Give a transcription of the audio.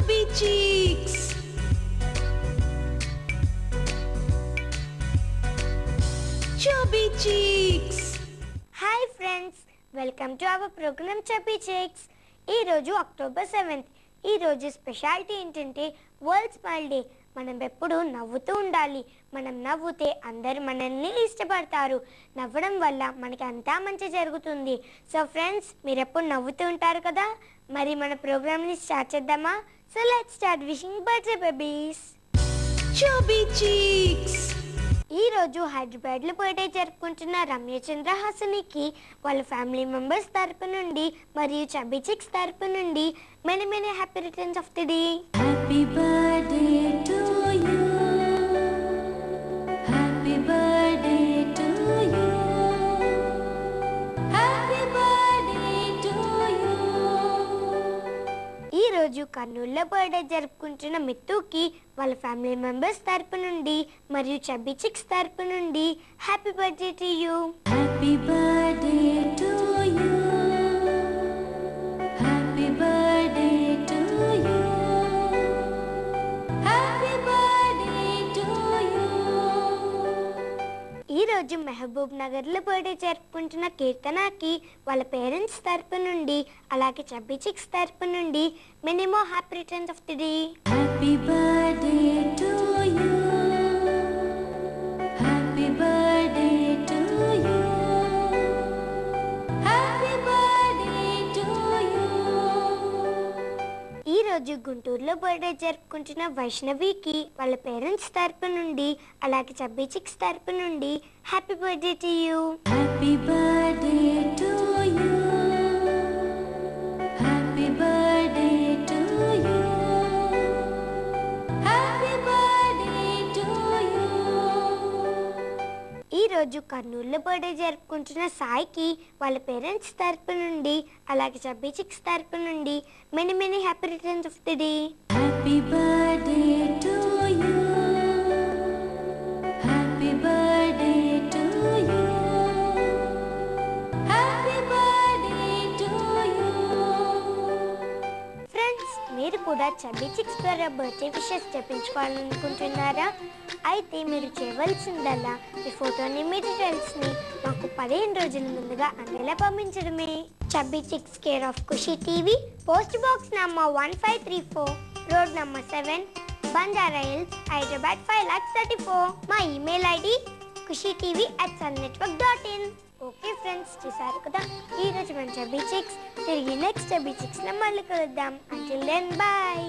Chubby Cheeks. Chubby Cheeks. Hi friends, welcome to our program Chubby Cheeks. ఈ రోజు October 7th. ఈ రోజు speciality ఏంటంటే వరల్డ్ స్మైల్ డే. మనం ఎప్పుడు నవ్వుతూ ఉండాలి. మనం నవ్వుతే అందరు మనల్ని ఇష్టపడతారు. నవ్వడం వల్ల మనకి అంతా మంచి జరుగుతుంది. సో ఫ్రెండ్స్, మీరు ఎప్పుడు నవ్వుతూ ఉంటారు కదా. మరి మన ప్రోగ్రామ్ని స్టార్ట్ చేద్దామా? So let's start wishing birthday babies. Chubby Cheeks. ఈ రోజు హైదరాబాద్లో బర్త్డే జరుపుకుంటున్న రమ్యచంద్ర హాసనికి వాళ్ళ ఫ్యామిలీ మెంబర్స్ తరపు నుండి మరియు చబ్బీ చిక్స్ తరపు నుండి many happy returns of the day. Happy birthday to you. Happy birthday to you. Happy birthday to you. ఈ రోజు కర్నూలులో బర్త్డే జరుపుకుంటున్న మిత్తుకి వాళ్ళ ఫ్యామిలీ మెంబర్స్ తరపు నుండి మరియు చబ్బీ చిక్స్ తరపు నుండి happy birthday to you. Happy birthday to you. Happy birthday to you. Happy birthday to you. ఈ రోజు మహబూబ్ నగర్లో బర్త్డే జరుపుకుంటున్న కీర్తనకి వాళ్ళ పేరెంట్స్ తరపు నుండి అలాగే చబ్బీ చిక్స్ తరపు నుండి many more happy returns of the day. Happy birthday to you. Happy birthday to you. Happy birthday to you. ఈ రోజు గుంటూరులో బర్త్డే జరుపుకుంటున్న వైష్ణవికి వాళ్ళ పేరెంట్స్ తరపు నుండి అలాగే చబ్బీ చిక్స్ తరపు నుండి happy birthday to you. Happy birthday to you. Happy birthday to you. Happy birthday to you. ఈ రోజు కర్నూలులో బర్త్డే జరుపుకుంటున్న సాయికి వాళ్ళ పేరెంట్స్ తరపు నుండి అలాగే చబ్బీ చిక్స్ తరపు నుండి many happy returns of the day. Happy birthday to you. Happy birthday to you. Happy birthday to you. Friends, మీరు కూడా చబ్బీ చిక్స్ ద్వారా బర్త్డే విషెస్ చెప్పించుకోవాలనుకుంటున్నారా? అయితే మీరు చేయవలసిందల్లా మీ ఫోటోని మీ డీటెయిల్స్ని మాకు 15 రోజుల ముందుగా అందేలా పంపించడమే. Chubby cheeks care of Khushi TV, post box number 1534, road number 7, Banjara hills, Hyderabad 5,34,000. మా email ID khushitv@sunnetwork.in. Okay friends, చూసారు కదా ఈ రోజు మన చబ్బీ చిక్స్. తిరిగి నెక్స్ట్ చబ్బీ చిక్స్లో మళ్ళీ కలుద్దాం. Until then bye.